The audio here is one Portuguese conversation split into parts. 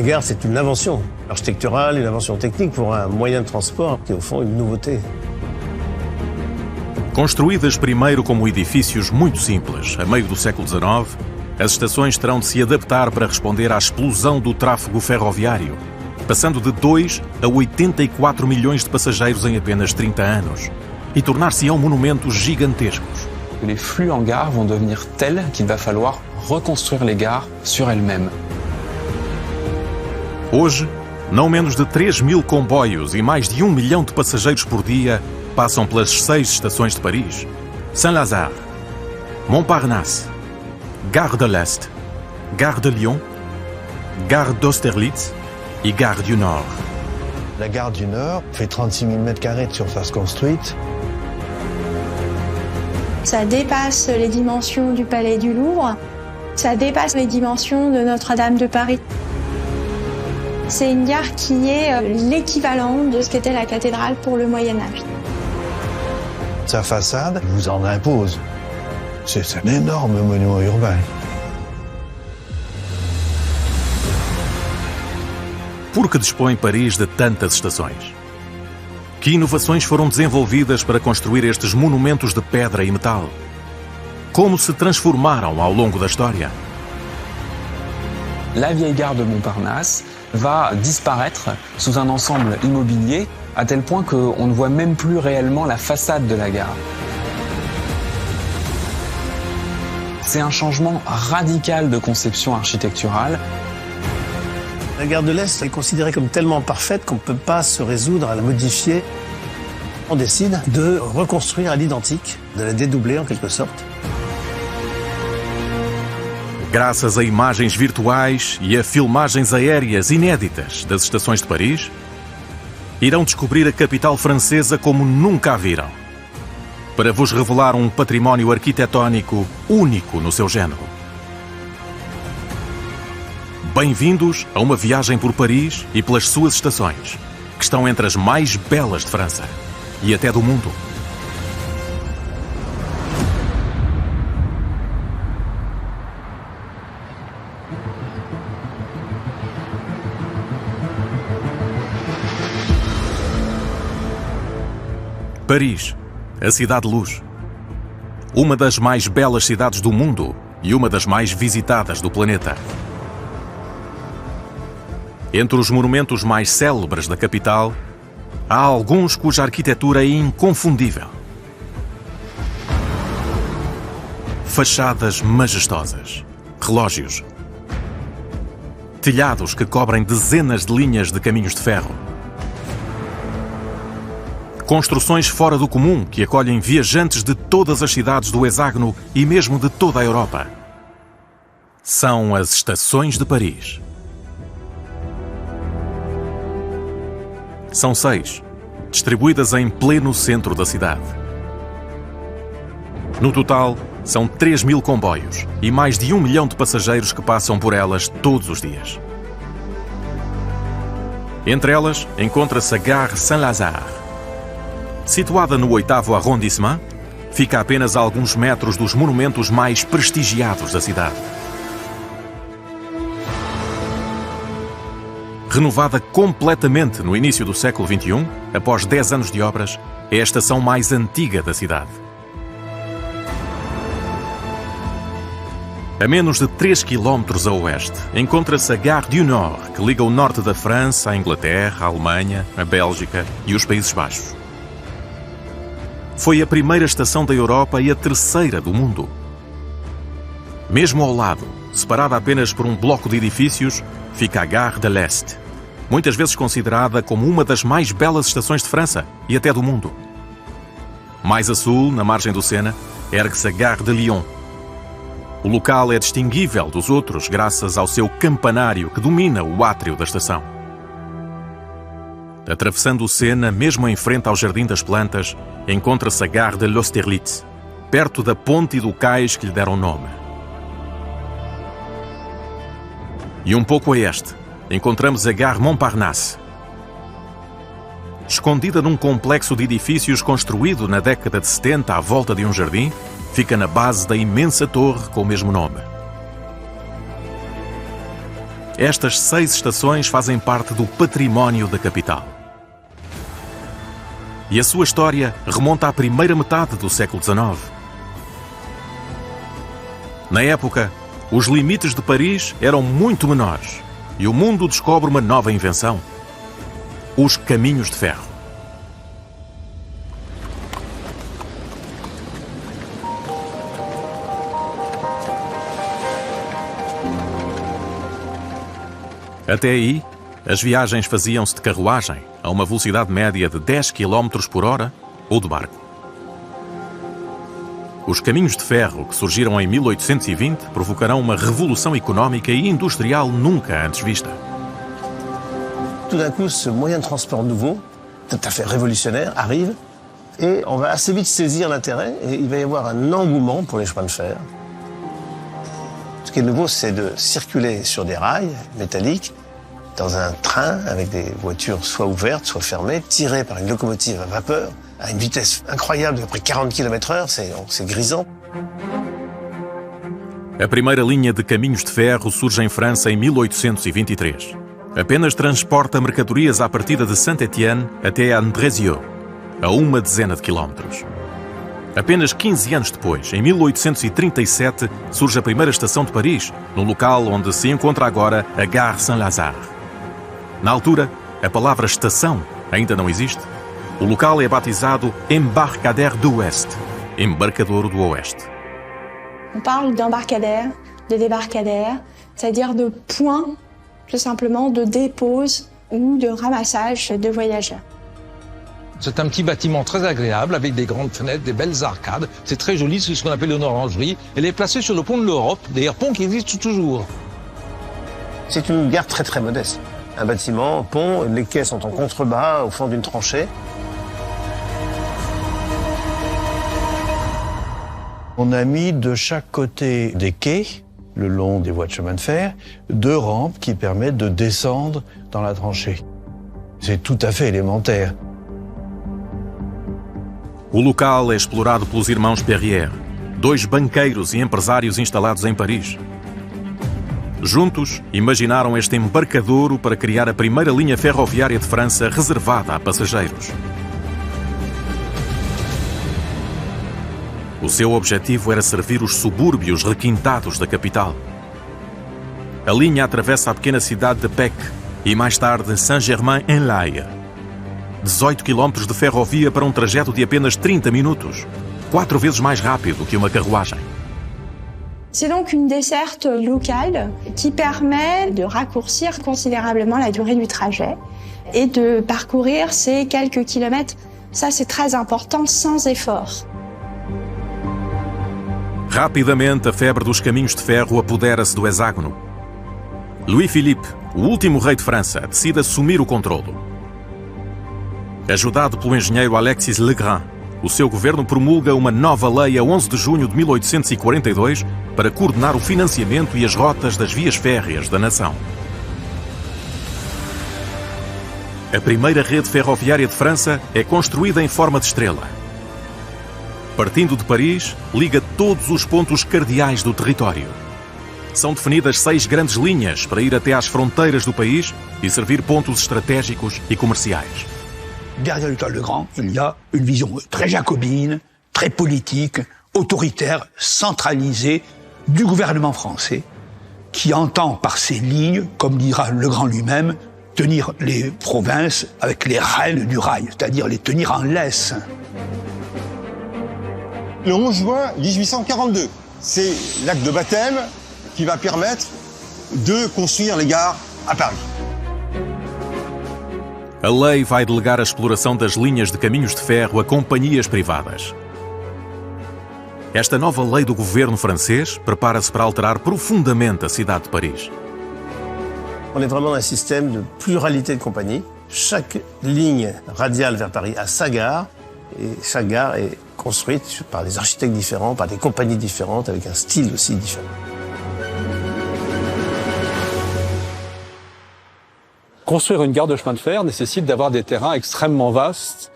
La gare, c'est une invention architecturale, une invention technique pour un moyen de transport qui est au fond une nouveauté. Construídas primeiro como edifícios muito simples, a meio do século XIX, as estações terão de se adaptar para responder à explosão do tráfego ferroviário, passando de 2 a 84 milhões de passageiros em apenas 30 anos, e tornar-se-ão monumentos gigantescos. Les flux en gare vont devenir tels qu'il va falloir reconstruire les gares sur elles-mêmes. Hoje, não menos de 3.000 comboios e mais de 1 milhão de passageiros por dia passam pelas 6 estações de Paris: Saint-Lazare, Montparnasse, Gare de l'Est, Gare de Lyon, Gare d'Austerlitz et Gare du Nord. La gare du Nord fait 36 000 m² de surface construite. Ça dépasse les dimensions du Palais du Louvre, ça dépasse les dimensions de Notre-Dame de Paris. C'est une gare qui est l'équivalent de ce qu'était la cathédrale pour le Moyen-Âge. Sa façade vous en impose. C'est un énorme monument urbain. Por que dispõe Paris de tantas estações? Que inovações foram desenvolvidas para construir estes monumentos de pedra e metal? Como se transformaram ao longo da história? La vieille gare de Montparnasse va disparaître sous un ensemble immobilier à tel point qu'on ne voit même plus réellement la façade de la gare. C'est un changement radical de conception architecturale. La gare de l'Est est considérée comme tellement parfaite qu'on ne peut pas se résoudre à la modifier. On décide de reconstruire à l'identique, de la dédoubler en quelque sorte. Graças a imagens virtuais e a filmagens aéreas inéditas das estações de Paris, irão descobrir a capital francesa como nunca a viram, para vos revelar um património arquitetónico único no seu género. Bem-vindos a uma viagem por Paris e pelas suas estações, que estão entre as mais belas de França e até do mundo. Paris, a cidade-luz. Uma das mais belas cidades do mundo e uma das mais visitadas do planeta. Entre os monumentos mais célebres da capital, há alguns cuja arquitetura é inconfundível. Fachadas majestosas, relógios, telhados que cobrem dezenas de linhas de caminhos de ferro, construções fora do comum que acolhem viajantes de todas as cidades do hexágono e mesmo de toda a Europa. São as estações de Paris. São 6, distribuídas em pleno centro da cidade. No total, são 3.000 comboios e mais de 1 milhão de passageiros que passam por elas todos os dias. Entre elas, encontra-se a Gare Saint-Lazare. Situada no 8º arrondissement, fica a apenas a alguns metros dos monumentos mais prestigiados da cidade. Renovada completamente no início do século XXI, após 10 anos de obras, é a estação mais antiga da cidade. A menos de 3 km a oeste, encontra-se a Gare du Nord, que liga o norte da França à Inglaterra, à Alemanha, a Bélgica e os Países Baixos. Foi a primeira estação da Europa e a terceira do mundo. Mesmo ao lado, separada apenas por um bloco de edifícios, fica a Gare de l'Est, muitas vezes considerada como uma das mais belas estações de França e até do mundo. Mais a sul, na margem do Sena, ergue-se a Gare de Lyon. O local é distinguível dos outros graças ao seu campanário que domina o átrio da estação. Atravessando o Sena, mesmo em frente ao Jardim das Plantas, encontra-se a Gare de l'Austerlitz, perto da ponte e do cais que lhe deram nome. E um pouco a este, encontramos a Gare Montparnasse. Escondida num complexo de edifícios construído na década de 70 à volta de um jardim, fica na base da imensa torre com o mesmo nome. estas 6 estações fazem parte do património da capital. E a sua história remonta à primeira metade do século XIX. Na época, os limites de Paris eram muito menores e o mundo descobre uma nova invenção: os caminhos de ferro. Até aí, as viagens faziam-se de carruagem a uma velocidade média de 10 km por hora ou de barco. Os caminhos de ferro, que surgiram em 1820, provocarão uma revolução économique et industrielle nunca antes vista. Tout d'un coup, ce moyen de transport nouveau, tout à fait révolutionnaire, arrive et on va assez vite saisir l'intérêt et il va y avoir un engouement pour les chemins de fer. Ce qui est nouveau, c'est de circuler sur des rails métalliques dans un train avec des voitures soit ouvertes, soit fermées, tirées par une locomotive à vapeur à une vitesse incroyable de près 40 km/h, c'est grisant. A primeira linha de caminhos de ferro surge em França em 1823. Apenas transporta mercadorias à partida de Saint-Étienne até Andrézieux, a uma dezena de quilómetros. Apenas 15 anos depois, em 1837, surge a primeira estação de Paris, no local onde se encontra agora a Gare Saint-Lazare. Na altura, a palavra estação ainda não existe. O local é batizado Embarcadère d'Ouest, Embarcadouro do Oeste. On parle d'embarcadère, de débarcadère, c'est-à-dire de point, tout simplement, de dépose ou de ramassage de voyageurs. C'est un petit bâtiment très agréable avec des grandes fenêtres, des belles arcades. C'est très joli, c'est ce qu'on appelle une orangerie. Elle est placée sur le pont de l'Europe, d'ailleurs pont qui existe toujours. C'est une gare très très modeste. Un bâtiment, pont, les quais sont en contrebas, au fond d'une tranchée. On a mis de chaque côté des quais, le long des voies de chemin de fer, 2 rampes qui permettent de descendre dans la tranchée. C'est tout à fait élémentaire. O local é explorado pelos irmãos Perrier, 2 banqueiros e empresários instalados em Paris. Juntos, imaginaram este embarcadouro para criar a primeira linha ferroviária de França reservada a passageiros. O seu objetivo era servir os subúrbios requintados da capital. A linha atravessa a pequena cidade de Pec e mais tarde Saint-Germain-en-Laye. 18 km de ferrovia para um trajeto de apenas 30 minutos, 4 vezes mais rápido que uma carruagem. C'est donc une desserte locale qui permet de raccourcir considérablement la durée du trajet et de parcourir ces quelques kilomètres. Ça, c'est très important, sans effort. Rapidamente, a febre dos caminhos de ferro apodera-se do hexágono. Louis-Philippe, o último rei de França, decide assumir o controlo. Ajudado pelo engenheiro Alexis Legrand, o seu governo promulga uma nova lei a 11 de junho de 1842 para coordenar o financiamento e as rotas das vias férreas da nação. A primeira rede ferroviária de França é construída em forma de estrela. Partindo de Paris, liga todos os pontos cardeais do território. São definidas 6 grandes linhas para ir até às fronteiras do país e servir pontos estratégicos e comerciais. Derrière Louis Legrand, il y a une vision très jacobine, très politique, autoritaire, centralisée du gouvernement français, qui entend par ces lignes, comme dira Legrand lui-même, tenir les provinces avec les rênes du rail, c'est-à-dire les tenir en laisse. Le 11 juin 1842, c'est l'acte de baptême qui va permettre de construire les gares à Paris. A lei vai delegar a exploração das linhas de caminhos de ferro a companhias privadas. Esta nova lei do governo francês prepara-se para alterar profundamente a cidade de Paris. On est vraiment dans un système de pluralité de compagnies. Chaque ligne radiale vers Paris a sa gare, et chaque gare est construite par des architectes différents, par des compagnies différentes, avec un style aussi différent. Construire une gare de chemin de fer nécessite d'avoir des terrains extrêmement vastes,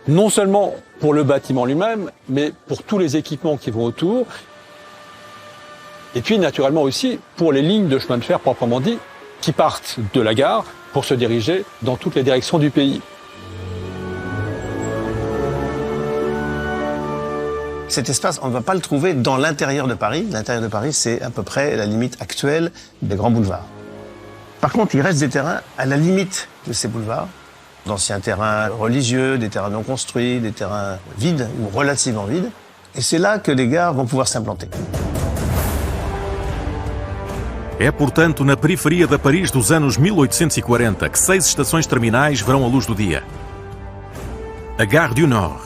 non seulement pour le bâtiment lui-même, mais pour tous les équipements qui vont autour. Et puis, naturellement aussi, pour les lignes de chemin de fer proprement dit, qui partent de la gare pour se diriger dans toutes les directions du pays. Cet espace, on ne va pas le trouver dans l'intérieur de Paris. L'intérieur de Paris, c'est à peu près la limite actuelle des grands boulevards. Par contre, il reste des terrains à la limite de ces boulevards. D'anciens terrains religieux, des terrains non construits, des terrains vides ou relativement vides. Et c'est là que les gares vont pouvoir s'implanter. É, portanto, na periferia de Paris dos anos 1840 que 6 estações terminais verão a luz do dia. A Gare du Nord,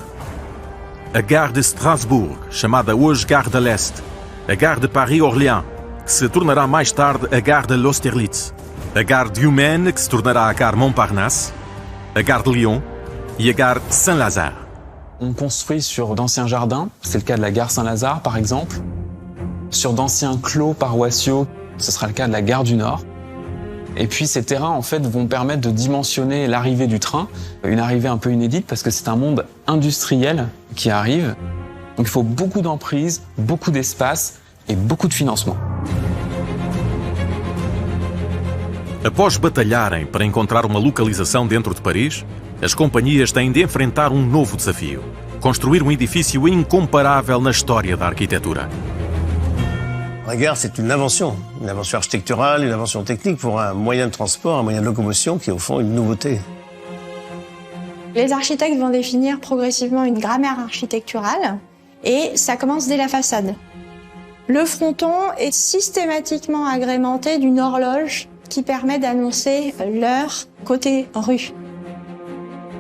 a Gare de Strasbourg, chamada hoje Gare de l'Est, a Gare de Paris-Orléans, que se tornará mais tarde a Gare de l'Austerlitz, a Gare de Humaine, que se tornará a Gare Montparnasse, a Gare de Lyon et la Gare Saint-Lazare. On construit sur d'anciens jardins, c'est le cas de la Gare Saint-Lazare par exemple, sur d'anciens clos paroissiaux, ce sera le cas de la Gare du Nord. Et puis ces terrains en fait vont permettre de dimensionner l'arrivée du train, une arrivée un peu inédite parce que c'est un monde industriel qui arrive. Donc il faut beaucoup d'emprise, beaucoup d'espace et beaucoup de financement. Após batalharem para encontrar uma localização dentro de Paris, as companhias têm de enfrentar um novo desafio: construir um edifício incomparável na história da arquitetura. La gare, c'est une invention architecturale, une invention technique pour un moyen de transport, un moyen de locomotion qui est au fond une nouveauté. Les architectes vont définir progressivement une grammaire architecturale et ça commence dès la façade. Le fronton est systématiquement agrémenté d'une horloge qui permet d'annoncer l'heure côté rue.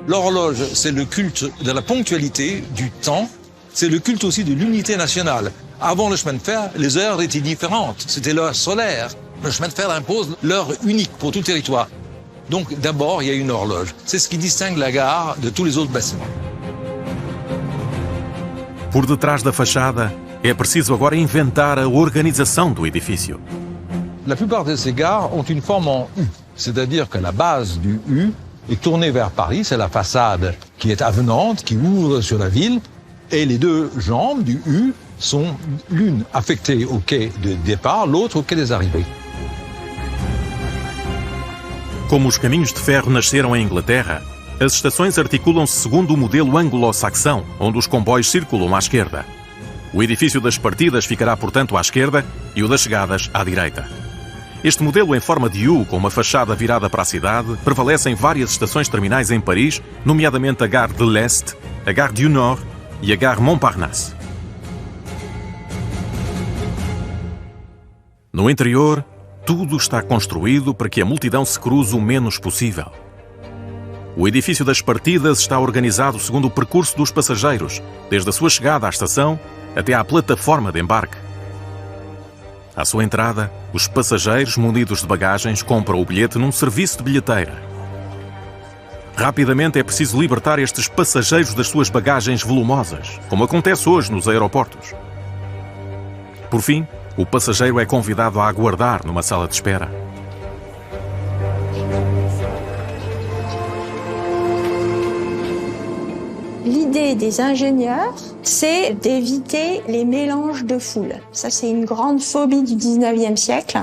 L'horloge, c'est le culte de la ponctualité, du temps, c'est le culte aussi de l'unité nationale. Avant le chemin de fer, les heures étaient différentes, c'était l'heure solaire. Le chemin de fer impose l'heure unique pour tout le territoire. Donc d'abord, il y a une horloge. C'est ce qui distingue la gare de tous les autres bâtiments. Por detrás da fachada, é preciso agora inventar a organização do edifício. La plupart de ces gares ont une forme en U, c'est-à-dire que la base du U est tournée vers Paris, c'est la façade qui est avenante, qui ouvre sur la ville, et les deux jambes du U sont l'une affectée au quai de départ, l'autre au quai des arrivées. Como os caminhos de ferro nasceram em Inglaterra, as estações articulam-se segundo o modelo anglo-saxão, onde os comboios circulam à esquerda. O edifício das partidas ficará, portanto, à esquerda e o das chegadas à direita. Este modelo em forma de U, com uma fachada virada para a cidade, prevalece em várias estações terminais em Paris, nomeadamente a Gare de l'Est, a Gare du Nord e a Gare Montparnasse. No interior, tudo está construído para que a multidão se cruze o menos possível. O edifício das partidas está organizado segundo o percurso dos passageiros, desde a sua chegada à estação até à plataforma de embarque. À sua entrada, os passageiros munidos de bagagens compram o bilhete num serviço de bilheteira. Rapidamente é preciso libertar estes passageiros das suas bagagens volumosas, como acontece hoje nos aeroportos. Por fim, o passageiro é convidado a aguardar numa sala de espera. L'idée des ingénieurs, c'est d'éviter les mélanges de foule. Ça, c'est une grande phobie du 19e siècle.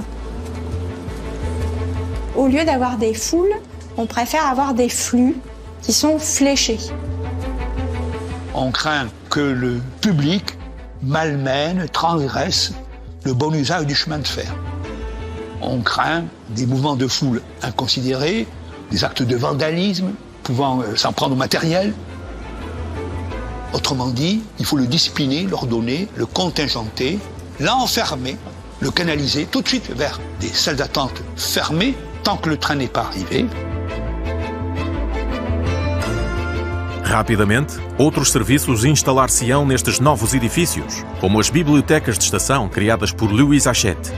Au lieu d'avoir des foules, on préfère avoir des flux qui sont fléchés. On craint que le public malmène, transgresse le bon usage du chemin de fer. On craint des mouvements de foule inconsidérés, des actes de vandalisme pouvant s'en prendre au matériel. Autrement dit, il faut le discipliner, l'ordonner, le contingenter, l'enfermer, le canaliser tout de suite vers des salles d'attente fermées tant que le train n'est pas arrivé. Rapidamente, outros serviços instalar-se-ão nestes novos edifícios, como as bibliotecas de estação criadas por Louis Hachette.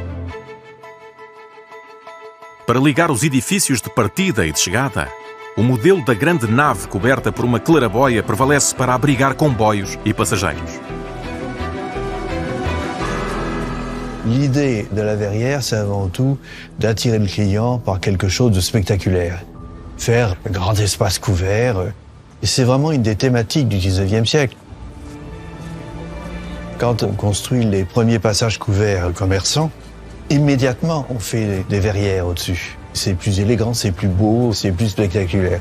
Para ligar os edifícios de partida e de chegada, o modelo da grande nave coberta por uma claraboia prevalece para abrigar comboios e passageiros. L'idée de la verrière, c'est avant tout d'attirer le client par quelque chose de spectaculaire. Faire un grand espace couvert. Et c'est vraiment une des thématiques du 19e siècle. Quand on construit les premiers passages couverts commerçants, immédiatement on fait des verrières au-dessus. C'est plus élégant, c'est plus beau, c'est plus spectaculaire.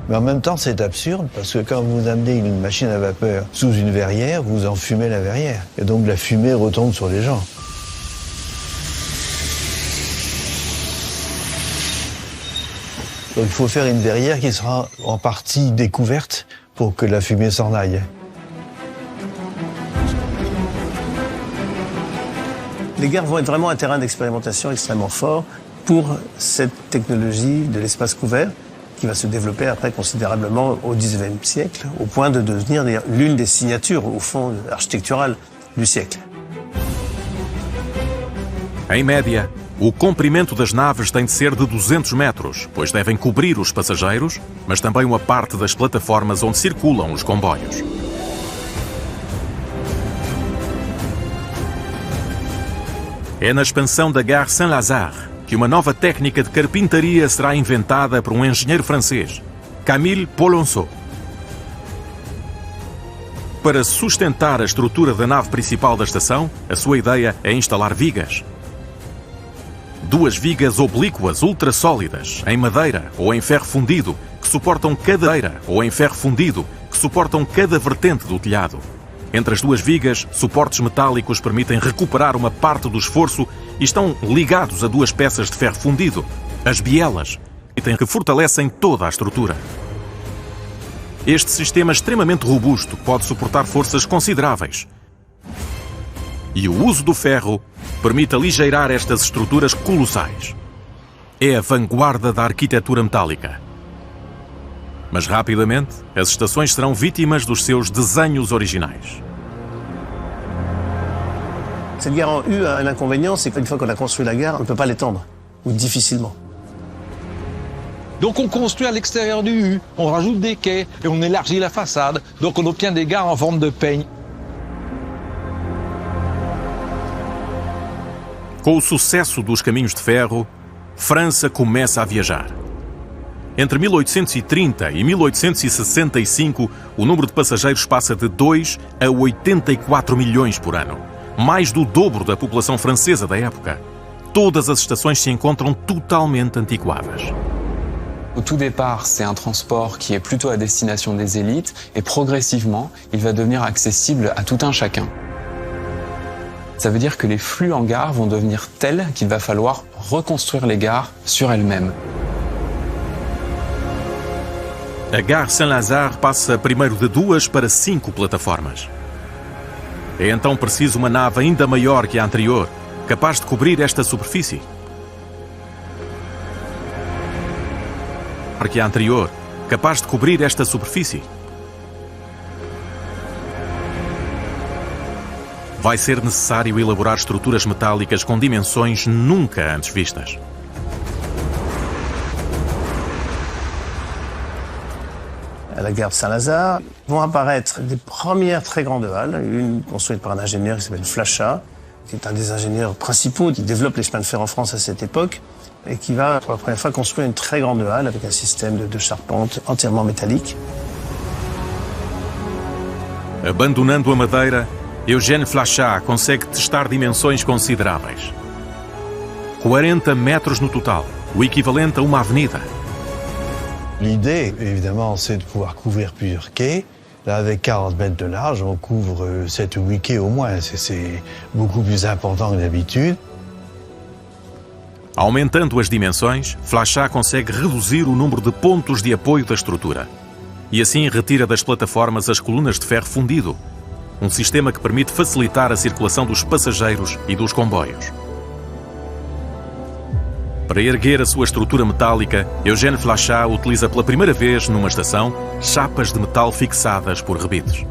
Mais en même temps, c'est absurde parce que quand vous amenez une machine à vapeur sous une verrière, vous enfumez la verrière. Et donc la fumée retombe sur les gens. Donc il faut faire une verrière qui sera en partie découverte pour que la fumée s'en aille. Les gares vont être vraiment un terrain d'expérimentation extrêmement fort pour cette technologie de l'espace couvert qui va se développer après considérablement au XIXe siècle, au point de devenir l'une des signatures, au fond, architecturales du siècle. Em média, o comprimento das naves tem de ser de 200 metros, pois devem cobrir os passageiros, mas também uma parte das plataformas onde circulam os comboios. É na expansão da Gare Saint-Lazare que uma nova técnica de carpintaria será inventada por um engenheiro francês, Camille Polonceau. Para sustentar a estrutura da nave principal da estação, a sua ideia é instalar vigas. 2 vigas oblíquas ultrassólidas, em madeira ou em ferro fundido, que suportam cada vertente do telhado. Entre as 2 vigas, suportes metálicos permitem recuperar uma parte do esforço e estão ligados a 2 peças de ferro fundido, as bielas, que fortalecem toda a estrutura. Este sistema extremamente robusto pode suportar forças consideráveis. E o uso do ferro permite aligeirar estas estruturas colossais. É a vanguarda da arquitetura metálica. Mas rapidamente, as estações serão vítimas dos seus desenhos originais. Cette gare a eu un inconvénient, c'est qu'une fois qu'on a construit la gare, on ne peut pas l'étendre, ou difficilement. Donc on construit à l'extérieur du U, on rajoute des quais et on élargit la façade, donc on obtient des gares en forme de peigne. Com o sucesso dos caminhos de ferro, França começa a viajar. Entre 1830 e 1865, o número de passageiros passa de 2 a 84 milhões por ano. Mais do dobro da população francesa da época. Todas as estações se encontram totalmente antiquadas. Au tout départ, c'est un transport qui est plutôt à destination des élites et progressivement, il va devenir accessible à tout un chacun. Ça veut dire que les flux en gare vont devenir tels qu'il va falloir reconstruire les gares sur elles-mêmes. A Gare Saint-Lazare passa primeiro de 2 para 5 plataformas. É então preciso uma nave ainda maior que a anterior, capaz de cobrir esta superfície. Vai ser necessário elaborar estruturas metálicas com dimensões nunca antes vistas. À la gare de Saint-Lazare vont apparaître des premières très grandes halles, une construite par un ingénieur qui s'appelle Flachat, qui est un des ingénieurs principaux qui développe les chemins de fer en France à cette époque, et qui va pour la première fois construire une très grande halle avec un système de charpente entièrement métallique. Abandonando a madeira, Eugène Flachat consegue testar dimensões consideráveis. 40 metros no total, o equivalente a uma avenida. L'idée, évidemment, c'est de pouvoir couvrir plusieurs quais. Là, avec 40 mètres de large, on couvre 7 ou 8 quais au moins. C'est beaucoup plus important que d'habitude. Aumentando as dimensões, Flachat consegue reduzir o número de pontos de apoio da estrutura. E assim retira das plataformas as colunas de ferro fundido, um sistema que permite facilitar a circulação dos passageiros e dos comboios. Para erguer a sua estrutura metálica, Eugène Flachat utiliza pela primeira vez, numa estação, chapas de metal fixadas por rebites.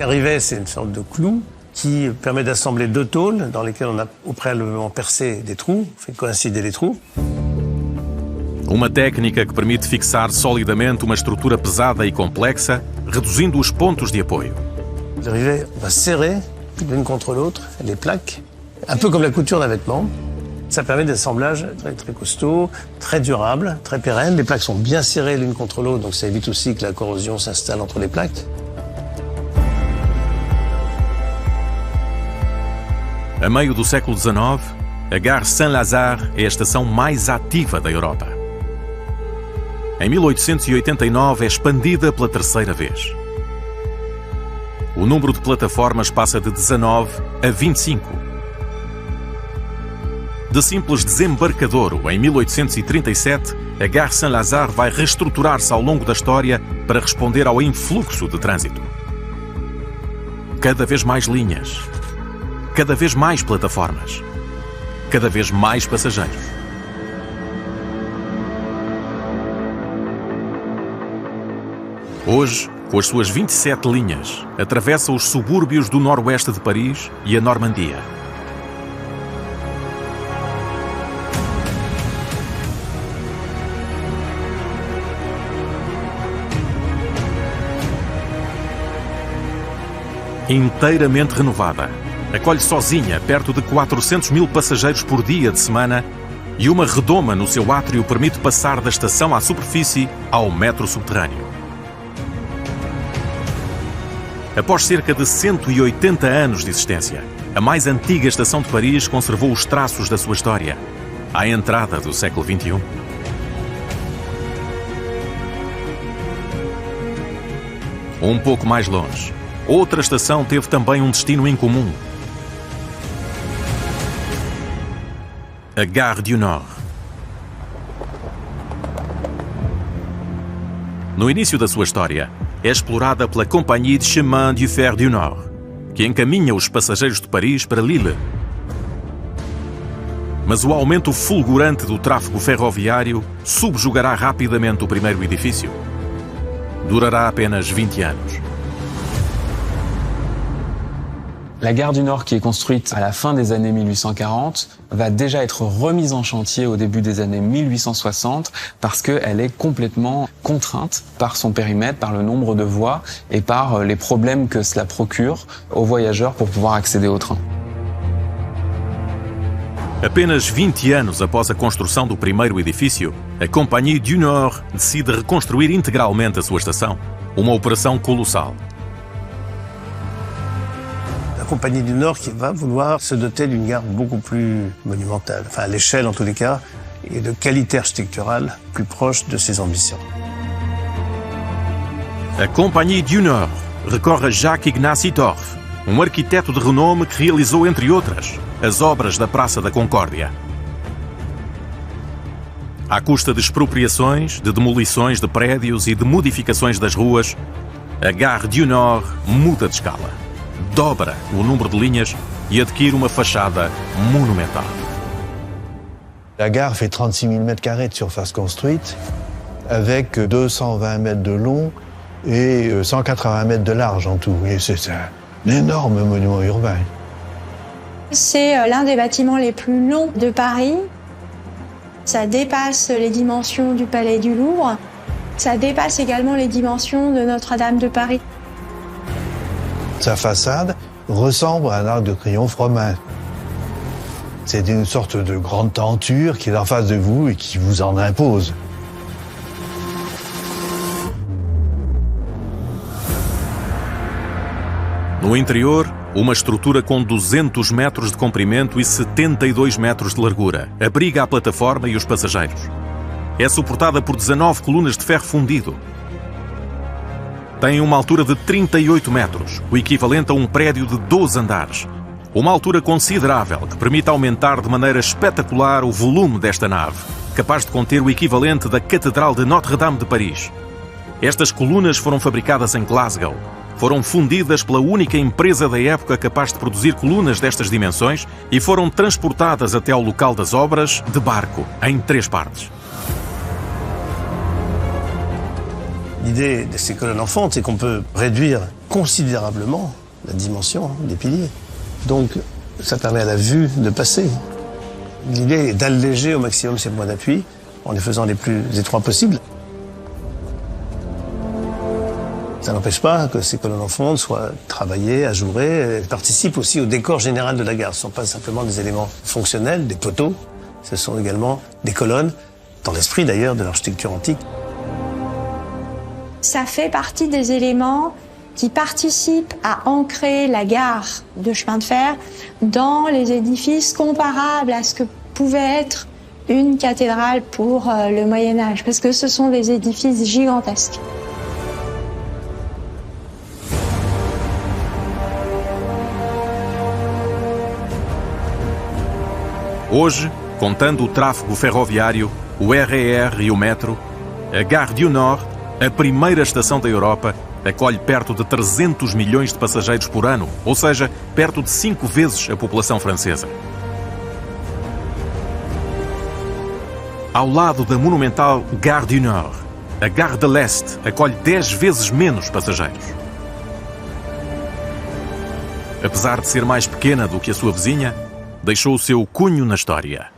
Arrivet, c'est une sorte de clou qui permet d'assembler 2 tôles dans lesquelles on a au préalablement percé des trous, fait coïncider les trous. Uma técnica que permite fixar solidamente uma estrutura pesada e complexa, reduzindo os pontos de apoio. Le rivet va serrer l'une contre l'autre les plaques, un peu comme la couture d'un vêtement. Ça permet des assemblages très, très costauds, très durables, très pérennes. Les plaques sont bien serrées l'une contre l'autre, donc ça évite aussi que la corrosion s'installe entre les plaques. A meio do século XIX, a Gare Saint-Lazare é a estação mais ativa da Europa. Em 1889 é expandida pela terceira vez. O número de plataformas passa de 19 a 25. De simples desembarcadouro, em 1837, a Gare Saint-Lazare vai reestruturar-se ao longo da história para responder ao influxo de trânsito. Cada vez mais linhas, cada vez mais plataformas, cada vez mais passageiros. Hoje, com as suas 27 linhas, atravessa os subúrbios do noroeste de Paris e a Normandia. Inteiramente renovada, acolhe sozinha perto de 400 mil passageiros por dia de semana e uma redoma no seu átrio permite passar da estação à superfície ao metro subterrâneo. Após cerca de 180 anos de existência, a mais antiga estação de Paris conservou os traços da sua história, à entrada do século XXI. Um pouco mais longe, outra estação teve também um destino incomum. A Gare du Nord. No início da sua história, é explorada pela Compagnie de Chemin de Fer du Nord, que encaminha os passageiros de Paris para Lille. Mas o aumento fulgurante do tráfego ferroviário subjugará rapidamente o primeiro edifício. Durará apenas 20 anos. La gare du Nord, qui est construite à la fin des années 1840, va déjà être remise en chantier au début des années 1860 parce qu'elle est complètement contrainte par son périmètre, par le nombre de voies et par les problèmes que cela procure aux voyageurs pour pouvoir accéder au train. Apenas 20 anos após a construção do primeiro edifício, a Compagnie du Nord decide reconstruir integralmente a sua estação. Uma operação colossal. La Compagnie du Nord qui va vouloir se doter d'une gare beaucoup plus monumentale, enfin à l'échelle en tous les cas, et de qualité architecturale plus proche de ses ambitions. A Compagnie du Nord recorre a Jacques Ignacy Torf, um arquiteto de renome que realizou, entre outras, as obras da Praça da Concórdia. À custa de expropriações, de demolições de prédios e de modificações das ruas, a Gare du Nord muda de escala, dobra o número de linhas e adquire uma fachada monumental. La gare fait 36 000 m² de surface construite, avec 220 mètres de long et 180 mètres de large en tout. Et c'est un énorme monument urbain. C'est l'un des bâtiments les plus longs de Paris. Ça dépasse les dimensions du Palais du Louvre. Ça dépasse également les dimensions de Notre-Dame de Paris. Sa façade ressemble à un arc de triomphe romain. C'est une sorte de grande tenture qui est en face de vous et qui vous en impose. No interior, uma estrutura com 200 metros de comprimento e 72 metros de largura abriga a plataforma e os passageiros. É suportada por 19 colunas de ferro fundido. Tem uma altura de 38 metros, o equivalente a um prédio de 12 andares. Uma altura considerável que permite aumentar de maneira espetacular o volume desta nave, capaz de conter o equivalente da Catedral de Notre-Dame de Paris. Estas colunas foram fabricadas em Glasgow. Foram fundidas pela única empresa da época capaz de produzir colunas destas dimensões e foram transportadas até ao local das obras de barco, em 3 partes. L'idée de ces colonnes en fonte, c'est qu'on peut réduire considérablement la dimension des piliers. Donc, ça permet à la vue de passer. L'idée est d'alléger au maximum ces points d'appui en les faisant les plus étroits possibles. Ça n'empêche pas que ces colonnes en fonte soient travaillées, ajourées, et participent aussi au décor général de la gare. Ce ne sont pas simplement des éléments fonctionnels, des poteaux, ce sont également des colonnes, dans l'esprit d'ailleurs de l'architecture antique. Ça fait partie des éléments qui participe à ancrer la gare de chemin de fer dans les édifices comparables à ce que pouvait être une cathédrale pour le Moyen-Âge, parce que ce sont des édifices gigantesques. Hoje, contando o tráfego ferroviário, o RER e o metro, a Gare du Nord, a primeira estação da Europa, acolhe perto de 300 milhões de passageiros por ano, ou seja, perto de 5 vezes a população francesa. Ao lado da monumental Gare du Nord, a Gare de l'Est acolhe 10 vezes menos passageiros. Apesar de ser mais pequena do que a sua vizinha, deixou o seu cunho na história.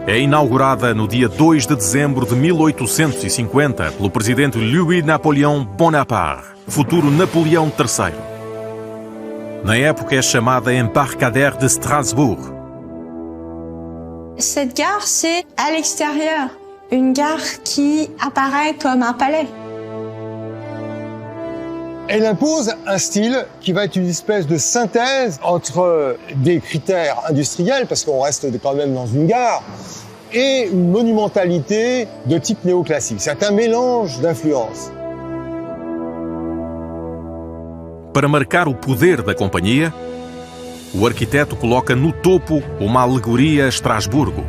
É inaugurada no dia 2 de dezembro de 1850 pelo presidente Louis-Napoléon Bonaparte, futuro Napoleão III. Na época é chamada Embarcadère de Strasbourg. Cette gare, c'est à l'extérieur, une gare qui apparaît comme un palais. Elle impose un style qui va être une espèce de synthèse entre des critères industriels, parce qu'on reste quand même dans une gare, et une monumentalité de type néoclassique. C'est un mélange d'influences. Para marcar o poder da companhia, o arquiteto coloca no topo uma alegoria a Estrasburgo,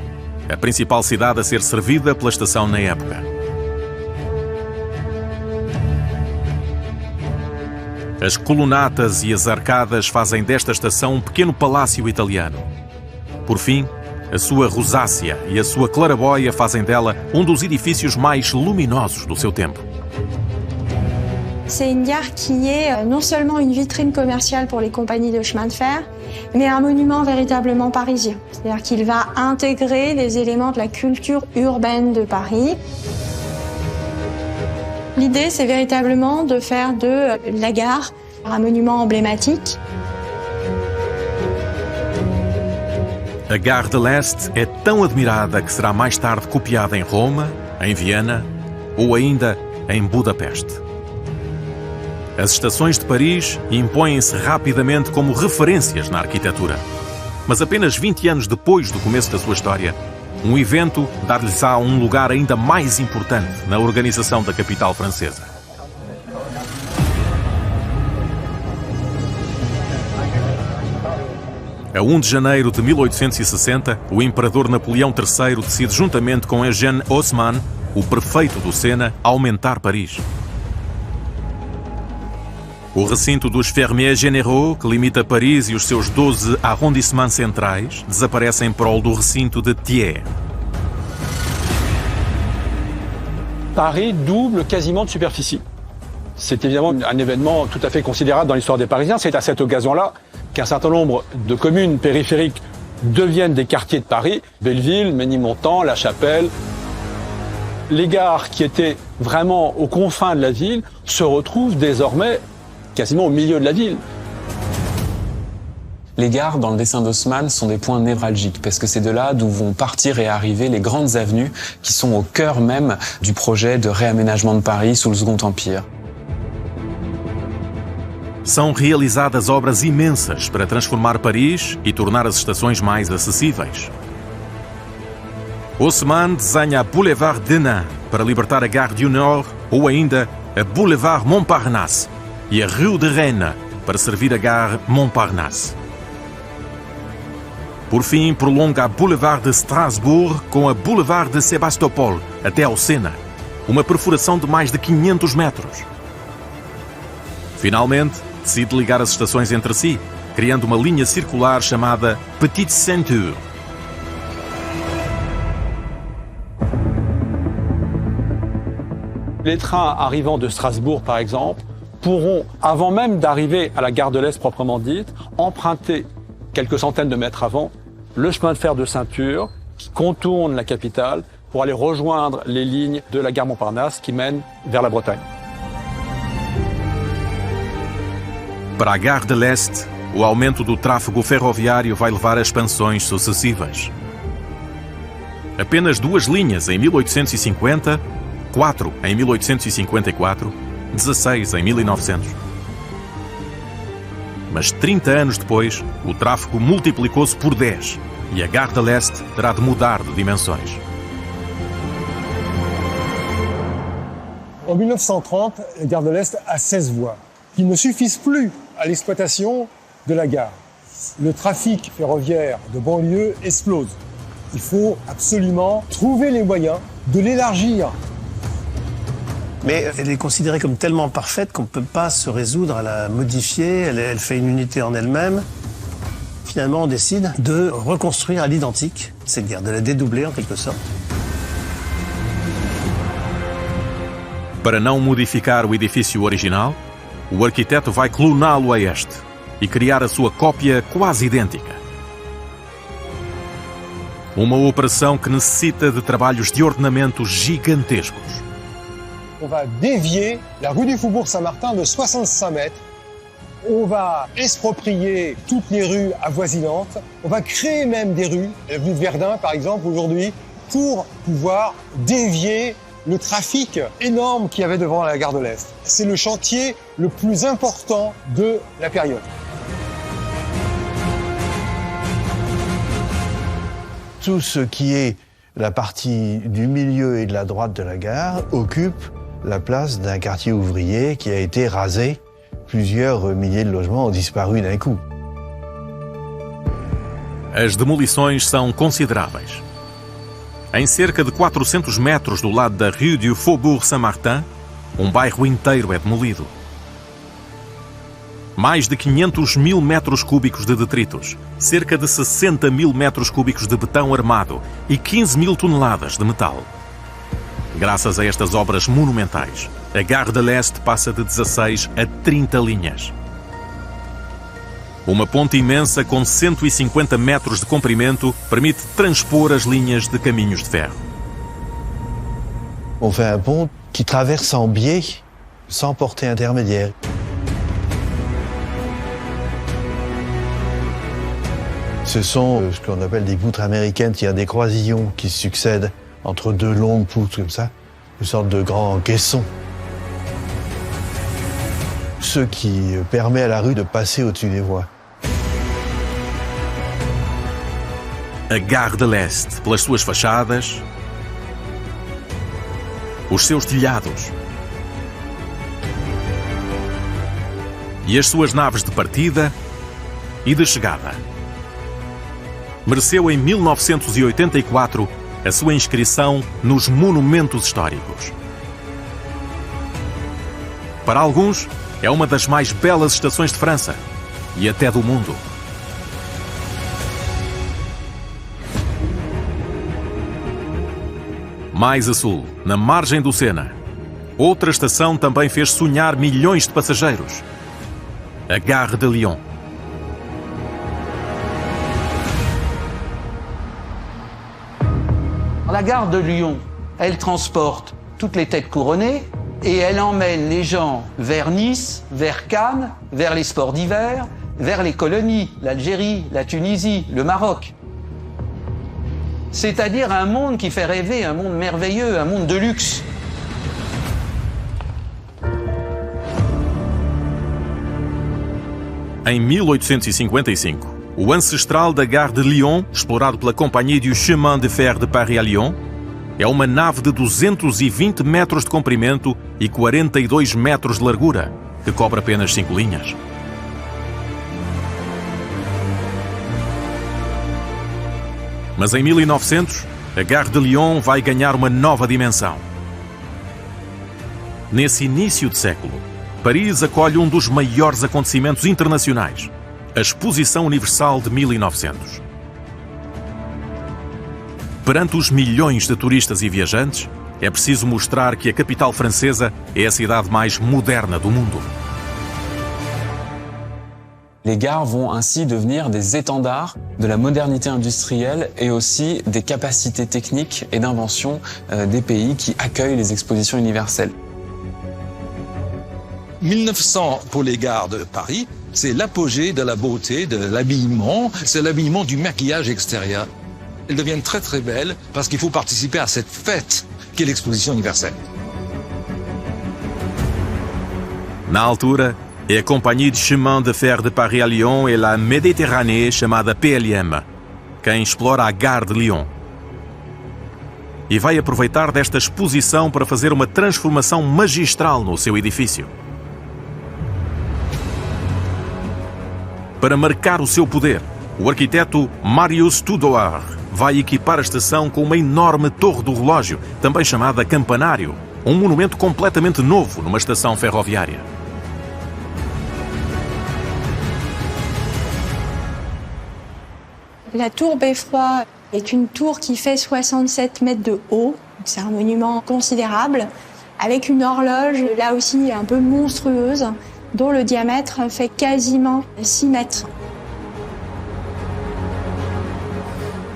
a principal cidade a ser servida pela estação na época. As colunatas e as arcadas fazem desta estação um pequeno palácio italiano. Por fim, a sua rosácea e a sua claraboia fazem dela um dos edifícios mais luminosos do seu tempo. C'est une gare qui est non seulement une vitrine commerciale pour les compagnies de chemin de fer, mais un monument véritablement parisien. C'est-à-dire qu'il va intégrer des éléments de la culture urbaine de Paris. L'idée, c'est véritablement de faire de la gare un monument emblématique. A Gare de l'Est é tão admirada que será mais tarde copiada em Roma, em Viena ou ainda em Budapeste. As estações de Paris impõem-se rapidamente como referências na arquitetura. Mas apenas 20 anos depois do começo da sua história, um evento dar-lhes-á um lugar ainda mais importante na organização da capital francesa. A 1 de janeiro de 1860, o imperador Napoleão III decide, juntamente com Eugène Haussmann, o prefeito do Sena, aumentar Paris. O recinto dos Fermiers Généraux, que limita Paris e os seus 12 arrondissements centrais, desaparece em prol do recinto de Thiers. Paris double quasiment de superficie. C'est évidemment un événement tout à fait considérable dans l'histoire des Parisiens. C'est à cette occasion-là qu'un certain nombre de communes périphériques deviennent des quartiers de Paris. Belleville, Ménilmontant, La Chapelle. Les gares qui étaient vraiment aux confins de la ville se retrouvent désormais quasiment au milieu de la ville. Les gares, dans le dessin d'Haussmann, sont des points névralgiques, parce que c'est de là d'où vont partir et arriver les grandes avenues qui sont au cœur même du projet de réaménagement de Paris sous le Second Empire. São realizadas obras imensas para transformar Paris e tornar as estações mais acessíveis. Haussmann desenha a Boulevard Denain para libertar a Gare du Nord, ou ainda a Boulevard Montparnasse e a Rue de Rennes para servir a Gare Montparnasse. Por fim, prolonga a Boulevard de Strasbourg com a Boulevard de Sébastopol até ao Sena, uma perfuração de mais de 500 metros. Finalmente, decide ligar as estações entre si, criando uma linha circular chamada Petite Ceinture. Les trains arrivant de Strasbourg, par exemple, pourront, avant même d'arriver à la gare de l'Est proprement dite, emprunter quelques centaines de mètres avant le chemin de fer de ceinture qui contourne la capitale pour aller rejoindre les lignes de la gare Montparnasse qui mènent vers la Bretagne. Para a Gare de l'Est, o aumento do tráfego ferroviário vai levar a expansões sucessivas. apenas 2 linhas em 1850, 4 em 1854, 16 em 1900. Mas 30 anos depois, o tráfego multiplicou-se por 10 e a Gare de l'Est terá de mudar de dimensões. En 1930, la gare de l'Est a 16 voies, qui ne suffisent plus à l'exploitation de la gare. Le trafic ferroviaire de banlieue explose. Il faut absolument trouver les moyens de l'élargir. Mais elle est considérée comme tellement parfaite qu'on ne peut pas se résoudre à la modifier. Elle fait une unité en elle-même. Finalement, on décide de reconstruire à l'identique cette gare, de la dédoubler en quelque sorte. Para não modificar o edifício original, o arquiteto vai cloná-lo a este e criar a sua cópia quase idêntica. Uma operação que necessita de trabalhos de ordenamento gigantescos. On va dévier la rue du Faubourg Saint-Martin de 65 mètres. On va exproprier toutes les rues avoisinantes. On va créer même des rues, l'avenue de Verdun par exemple aujourd'hui, pour pouvoir dévier le trafic énorme qu'il y avait devant la gare de l'Est. C'est le chantier le plus important de la période. Tout ce qui est la partie du milieu et de la droite de la gare occupe la place d'un quartier ouvrier qui a été rasé. Plusieurs milliers de logements ont disparu d'un coup. As demolições são consideráveis. Em cerca de 400 metros do lado da Rue du Faubourg Saint-Martin, um bairro inteiro é demolido. Mais de 500 mil metros cúbicos de detritos, cerca de 60 mil metros cúbicos de betão armado e 15 mil toneladas de metal. Graças a estas obras monumentais, a Gare de l'Est passa de 16 a 30 linhas. Uma ponte imensa com 150 metros de comprimento permite transpor as linhas de caminhos de ferro. On fait un pont qui traverse en biais, sans portée intermédiaire. Ce sont ce qu'on appelle des poutres américaines, il y a des croisillons qui se succèdent entre deux longues poutres comme ça, une sorte de grand caisson. Ce qui permet à la rue de passer au-dessus des voies. A Gare de l'Est, pelas suas fachadas, os seus telhados e as suas naves de partida e de chegada, mereceu em 1984 a sua inscrição nos monumentos históricos. Para alguns, é uma das mais belas estações de França e até do mundo. Mais a sul, na margem do Sena, outra estação também fez sonhar milhões de passageiros. A Gare de Lyon. La gare de Lyon, elle transporte toutes les têtes couronnées et elle emmène les gens vers Nice, vers Cannes, vers les sports d'hiver, vers les colonies, l'Algérie, la Tunisie, le Maroc. C'est-à-dire un monde qui fait rêver, un monde merveilleux, un monde de luxe. Em 1855, o ancestral da Gare de Lyon, explorado pela Companhia du Chemin de Fer de Paris à Lyon, é uma nave de 220 metros de comprimento e 42 metros de largura, que cobre apenas 5 linhas. Mas em 1900, a Gare de Lyon vai ganhar uma nova dimensão. Nesse início de século, Paris acolhe um dos maiores acontecimentos internacionais, a Exposição Universal de 1900. Perante os milhões de turistas e viajantes, é preciso mostrar que a capital francesa é a cidade mais moderna do mundo. Les gares vont ainsi devenir des étendards de la modernité industrielle et aussi des capacités techniques et d'invention des pays qui accueillent les expositions universelles. 1900 pour les gares de Paris, c'est l'apogée de la beauté, de l'habillement, c'est l'habillement du maquillage extérieur. elles deviennent très très belles parce qu'il faut participer à cette fête qu'est l'exposition universelle. Na altura, é a Companhia de Chemin de Fer de Paris a Lyon e a Méditerranée, chamada PLM, quem explora a Gare de Lyon. E vai aproveitar desta exposição para fazer uma transformação magistral no seu edifício. Para marcar o seu poder, o arquiteto Marius Tudor vai equipar a estação com uma enorme torre do relógio, também chamada campanário, um monumento completamente novo numa estação ferroviária. La tour Beffroi est une tour qui fait 67 mètres de haut. C'est un monument considérable, avec une horloge, là aussi un peu monstrueuse, dont le diamètre fait quasiment 6 mètres.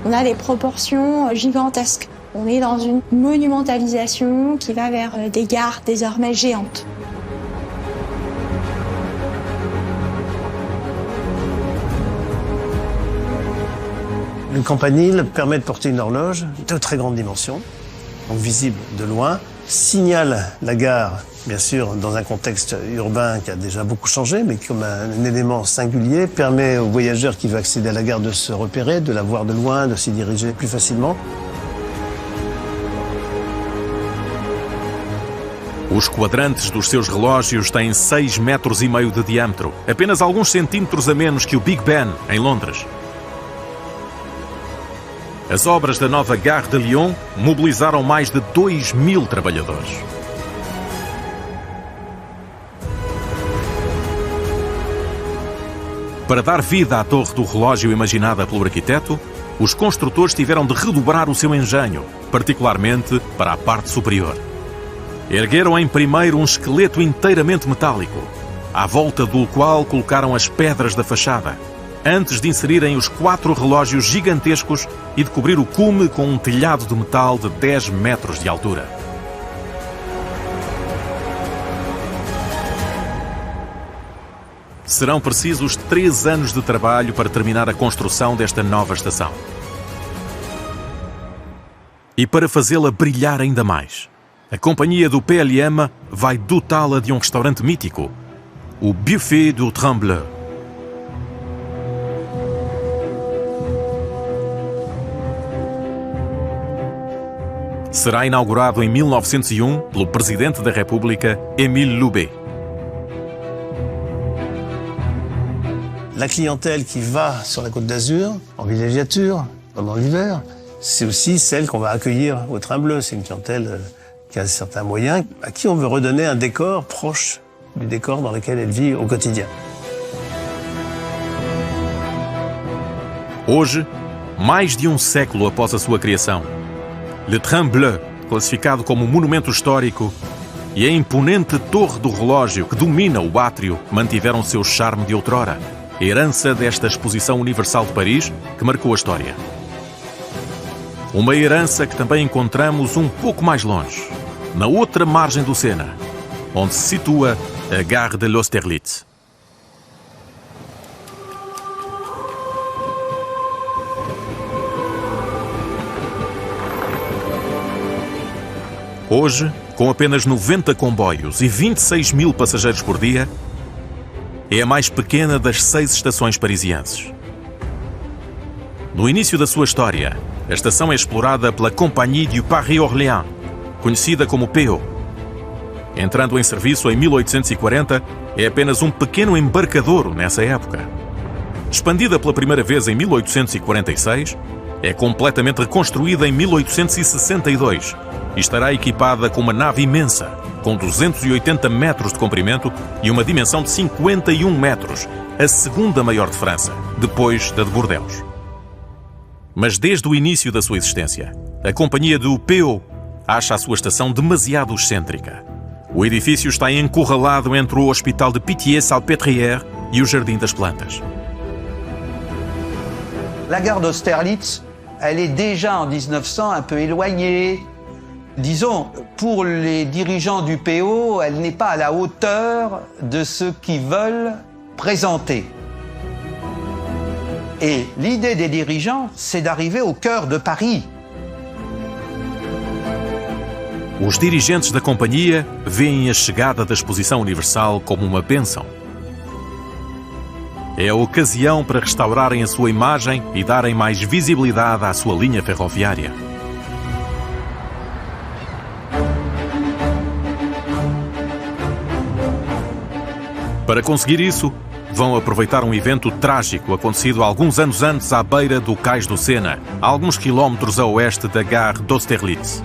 On a des proportions gigantesques. On est dans une monumentalisation qui va vers des gares désormais géantes. Le campanile permet de porter une horloge de très grande dimension, donc visible de loin, signale la gare, bien sûr, dans un contexte urbain qui a déjà beaucoup changé, mais comme un élément singulier, permet aux voyageurs qui veulent accéder à la gare de se repérer, de la voir de loin, de s'y diriger plus facilement. Os quadrantes dos seus relógios têm 6,5 metros de diâmetro, apenas alguns centímetros a menos que o Big Ben, em Londres. As obras da nova Gare de Lyon mobilizaram mais de 2.000 trabalhadores. Para dar vida à torre do relógio imaginada pelo arquiteto, os construtores tiveram de redobrar o seu engenho, particularmente para a parte superior. Ergueram em primeiro um esqueleto inteiramente metálico, à volta do qual colocaram as pedras da fachada, antes de inserirem os 4 relógios gigantescos e de cobrir o cume com um telhado de metal de 10 metros de altura. Serão precisos 3 anos de trabalho para terminar a construção desta nova estação. E para fazê-la brilhar ainda mais, a companhia do PLM vai dotá-la de um restaurante mítico, o Buffet du Tremblay. Será inaugurado em 1901 pelo Presidente da República, Émile Loubet. La clientèle qui va sur la Côte d'Azur, en villégiature, pendant l'hiver, c'est aussi celle qu'on va accueillir au Train Bleu. C'est une clientèle qui a certains moyens, à qui on veut redonner un décor proche du décor dans lequel elle vit au quotidien. Hoje, mais de um século após a sua criação, Le Train Bleu, classificado como monumento histórico, e a imponente torre do relógio que domina o átrio mantiveram seu charme de outrora, a herança desta Exposição Universal de Paris que marcou a história. Uma herança que também encontramos um pouco mais longe, na outra margem do Sena, onde se situa a Gare de l'Austerlitz. Hoje, com apenas 90 comboios e 26.000 passageiros por dia, é a mais pequena das 6 estações parisienses. No início da sua história, a estação é explorada pela Compagnie du Paris-Orléans, conhecida como PO. Entrando em serviço em 1840, é apenas um pequeno embarcadouro nessa época. Expandida pela primeira vez em 1846, é completamente reconstruída em 1862 e estará equipada com uma nave imensa, com 280 metros de comprimento e uma dimensão de 51 metros, a segunda maior de França, depois da de Bordeaux. Mas desde o início da sua existência, a companhia do PO acha a sua estação demasiado excêntrica. O edifício está encurralado entre o Hospital de Pitié-Salpêtrière e o Jardim das Plantas. La gare d'Austerlitz, elle est déjà en 1900 un peu éloignée. Disons, pour les dirigeants du PO, elle n'est pas à la hauteur de ce qu'ils veulent présenter. Et l'idée des dirigeants, c'est d'arriver au cœur de Paris. Os dirigentes da companhia veem a chegada da Exposição Universal como uma bênção. É a ocasião para restaurarem a sua imagem e darem mais visibilidade à sua linha ferroviária. Para conseguir isso, vão aproveitar um evento trágico acontecido alguns anos antes à beira do Cais do Sena, a alguns quilómetros a oeste da Gare d'Austerlitz.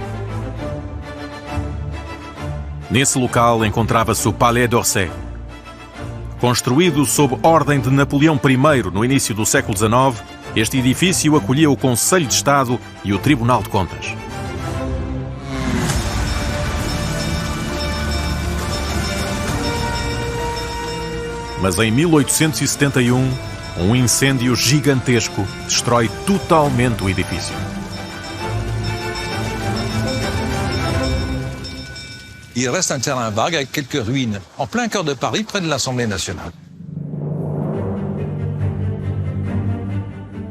Nesse local encontrava-se o Palais d'Orsay. Construído sob ordem de Napoleão I no início do século XIX, este edifício acolhia o Conselho de Estado e o Tribunal de Contas. Mas em 1871, um incêndio gigantesco destrói totalmente o edifício. Il reste un terrain vague avec quelques ruines, en plein cœur de Paris, près de l'Assemblée nationale.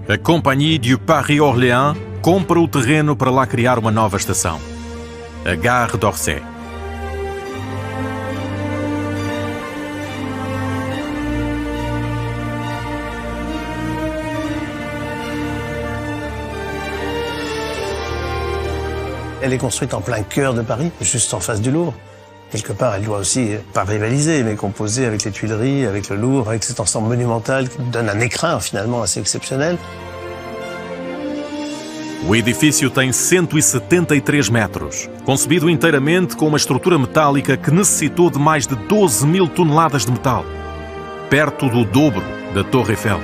A Compagnie du Paris-Orléans compra o terreno para lá criar uma nova estação, a Gare d'Orsay. Elle est construite en plein cœur de Paris, juste en face du Louvre. Quelque part, elle doit aussi, pas rivaliser, mais composer avec les Tuileries, avec le Louvre, avec cet ensemble monumental qui donne un écrin finalement assez exceptionnel. O edifício tem 173 metros, concebido inteiramente com uma estrutura metálica que necessitou de mais de 12.000 toneladas de metal, perto do dobro da Torre Eiffel.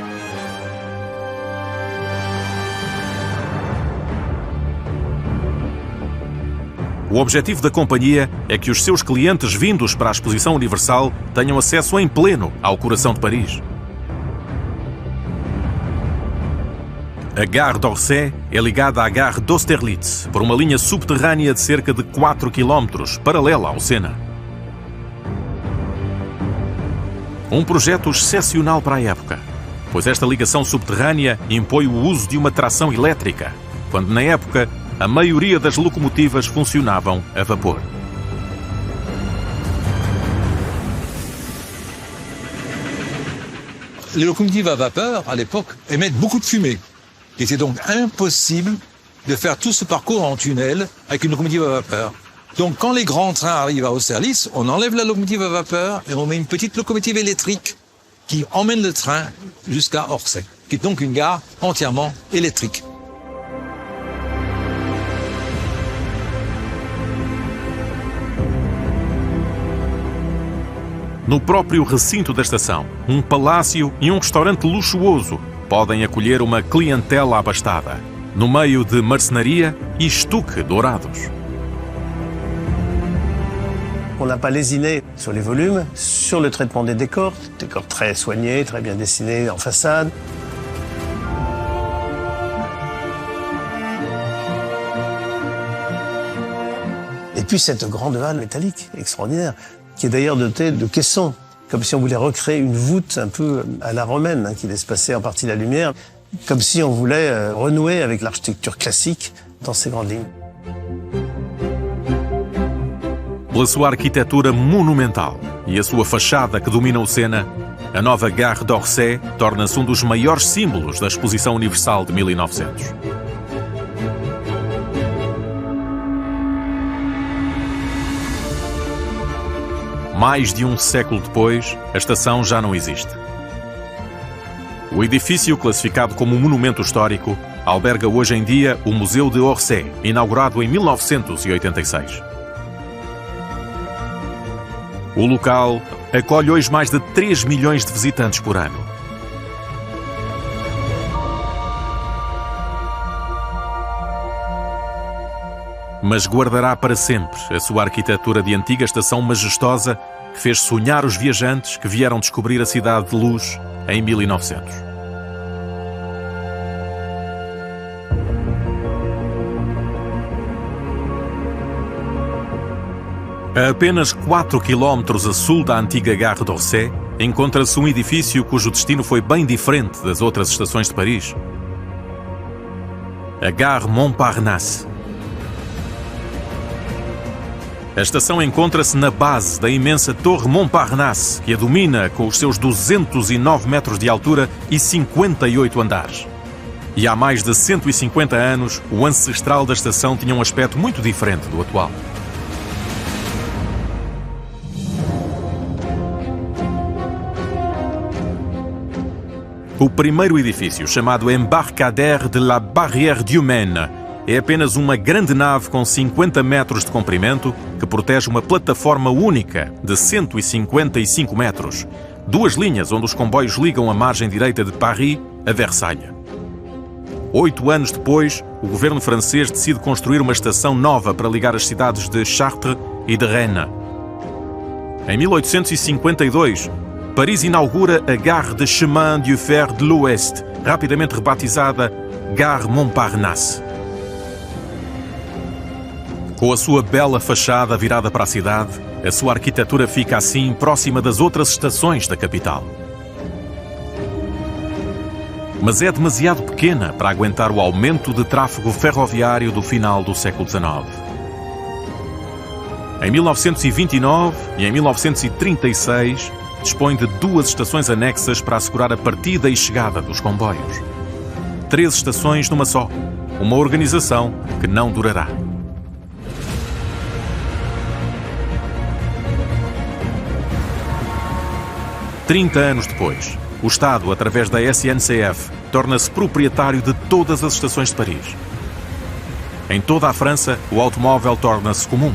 O objetivo da companhia é que os seus clientes vindos para a Exposição Universal tenham acesso em pleno ao coração de Paris. A Gare d'Orsay é ligada à Gare d'Austerlitz por uma linha subterrânea de cerca de 4 km, paralela ao Sena. Um projeto excepcional para a época, pois esta ligação subterrânea impõe o uso de uma tração elétrica, quando na época a maioria das locomotivas funcionavam a vapor. Les locomotives à vapeur, à l'époque, émettent beaucoup de fumée. Il était donc impossible de faire tout ce parcours en tunnel avec une locomotive à vapeur. Donc quand les grands trains arrivent à Austerlitz, on enlève la locomotive à vapeur et on met une petite locomotive électrique qui emmène le train jusqu'à Orsay, qui est donc une gare entièrement électrique. No próprio recinto da estação, um palácio e um restaurante luxuoso podem acolher uma clientela abastada, no meio de marcenaria e estuque dourados. On n'a pas lésiné sur les volumes, sur le traitement des décors très soignés, très bien dessinés en façade. Et puis cette grande halle métallique extraordinaire, qui est d'ailleurs dotée de caissons, comme si on voulait recréer une voûte un peu à la romaine, qui laisse passer en partie la lumière, comme si on voulait renouer avec l'architecture classique dans ses grandes lignes. Pela sua arquitetura monumental e a sua fachada que domina o Sena, a nova Gare d'Orsay torna-se um dos maiores símbolos da Exposição Universal de 1900. Mais de um século depois, a estação já não existe. O edifício, classificado como monumento histórico, alberga hoje em dia o Museu de Orsay, inaugurado em 1986. O local acolhe hoje mais de 3 milhões de visitantes por ano. Mas guardará para sempre a sua arquitetura de antiga estação majestosa que fez sonhar os viajantes que vieram descobrir a cidade de luz em 1900. A apenas 4 km a sul da antiga Gare d'Orsay, encontra-se um edifício cujo destino foi bem diferente das outras estações de Paris. A Gare Montparnasse. A estação encontra-se na base da imensa Torre Montparnasse, que a domina com os seus 209 metros de altura e 58 andares. E há mais de 150 anos, o ancestral da estação tinha um aspecto muito diferente do atual. O primeiro edifício, chamado Embarcadère de la Barrière du Maine, é apenas uma grande nave com 50 metros de comprimento que protege uma plataforma única de 155 metros. 2 linhas onde os comboios ligam a margem direita de Paris a Versalhes. 8 anos depois, o governo francês decide construir uma estação nova para ligar as cidades de Chartres e de Rennes. Em 1852, Paris inaugura a Gare de Chemin du Fer de l'Ouest, rapidamente rebatizada Gare Montparnasse. Com a sua bela fachada virada para a cidade, a sua arquitetura fica assim próxima das outras estações da capital. Mas é demasiado pequena para aguentar o aumento de tráfego ferroviário do final do século XIX. Em 1929 e em 1936, dispõe de 2 estações anexas para assegurar a partida e chegada dos comboios. 3 estações numa só, uma organização que não durará. Trinta anos depois, o Estado, através da SNCF, torna-se proprietário de todas as estações de Paris. Em toda a França, o automóvel torna-se comum.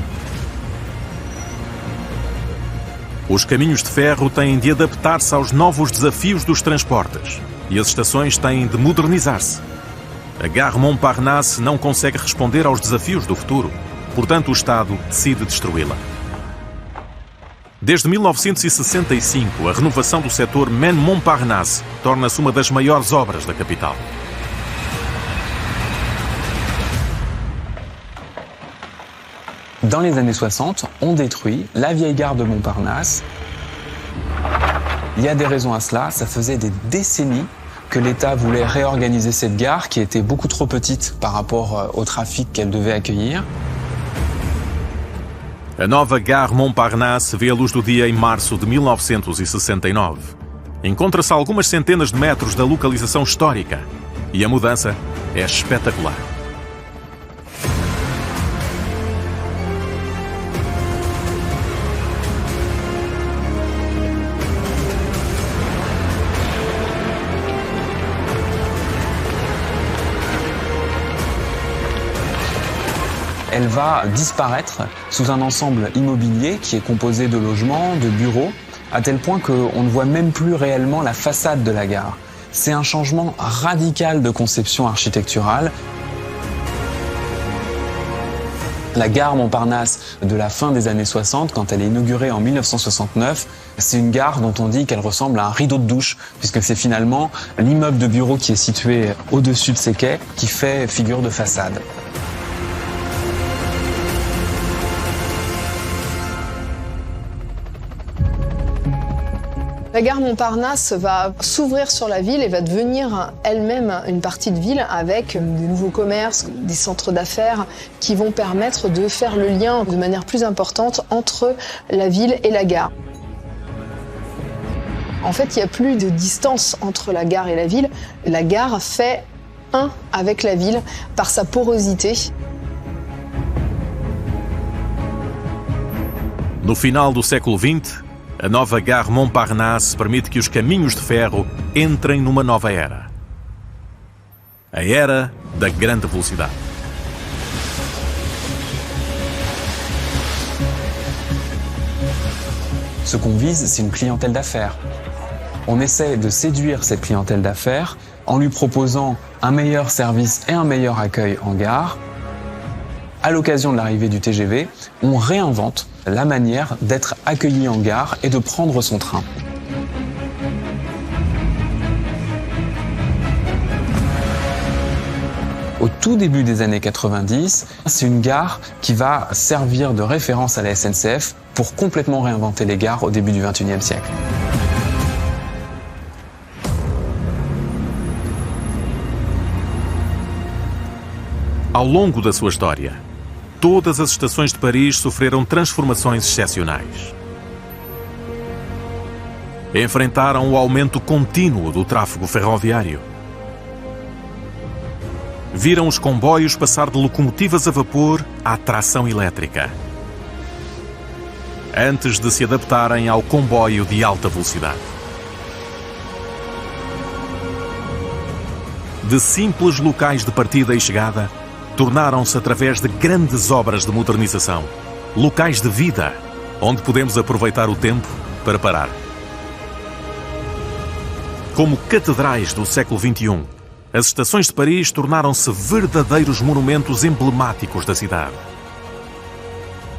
Os caminhos de ferro têm de adaptar-se aos novos desafios dos transportes e as estações têm de modernizar-se. A Gare Montparnasse não consegue responder aos desafios do futuro, portanto o Estado decide destruí-la. Desde 1965, a renovação do setor Maine-Montparnasse torna-se uma das maiores obras da capital. Dans les années 60, on détruit la vieille gare de Montparnasse. Il y a des raisons à cela. Ça faisait des décennies que l'État voulait réorganiser cette gare qui était beaucoup trop petite par rapport au trafic qu'elle devait accueillir. A nova Gare Montparnasse vê a luz do dia em março de 1969. Encontra-se a algumas centenas de metros da localização histórica e a mudança é espetacular. Elle va disparaître sous un ensemble immobilier qui est composé de logements, de bureaux, à tel point qu'on ne voit même plus réellement la façade de la gare. C'est un changement radical de conception architecturale. La gare Montparnasse de la fin des années 60, quand elle est inaugurée en 1969, c'est une gare dont on dit qu'elle ressemble à un rideau de douche, puisque c'est finalement l'immeuble de bureau qui est situé au-dessus de ces quais qui fait figure de façade. La gare Montparnasse va s'ouvrir sur la ville et va devenir elle-même une partie de ville avec des nouveaux commerces, des centres d'affaires qui vont permettre de faire le lien de manière plus importante entre la ville et la gare. En fait, il n'y a plus de distance entre la gare et la ville. La gare fait un avec la ville par sa porosité. No final do século XX, a nova Gare Montparnasse permite que os caminhos de ferro entrem numa nova era. A era da grande velocidade. Ce qu'on vise, c'est une clientèle d'affaires. On essaie de séduire cette clientèle d'affaires en lui proposant un meilleur service et un meilleur accueil en gare. À l'occasion de l'arrivée du TGV, on réinvente la manière d'être accueilli en gare et de prendre son train. Au tout début des années 90, c'est une gare qui va servir de référence à la SNCF pour complètement réinventer les gares au début du XXIe siècle. Ao longo da sua história, todas as estações de Paris sofreram transformações excepcionais. Enfrentaram o aumento contínuo do tráfego ferroviário. Viram os comboios passar de locomotivas a vapor à tração elétrica, antes de se adaptarem ao comboio de alta velocidade. De simples locais de partida e chegada, tornaram-se, através de grandes obras de modernização, locais de vida, onde podemos aproveitar o tempo para parar. Como catedrais do século XXI, as estações de Paris tornaram-se verdadeiros monumentos emblemáticos da cidade.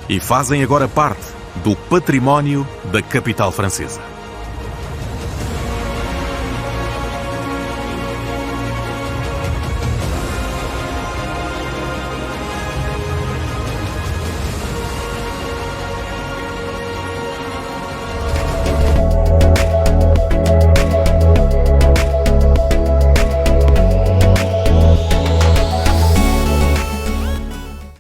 E fazem agora parte do património da capital francesa.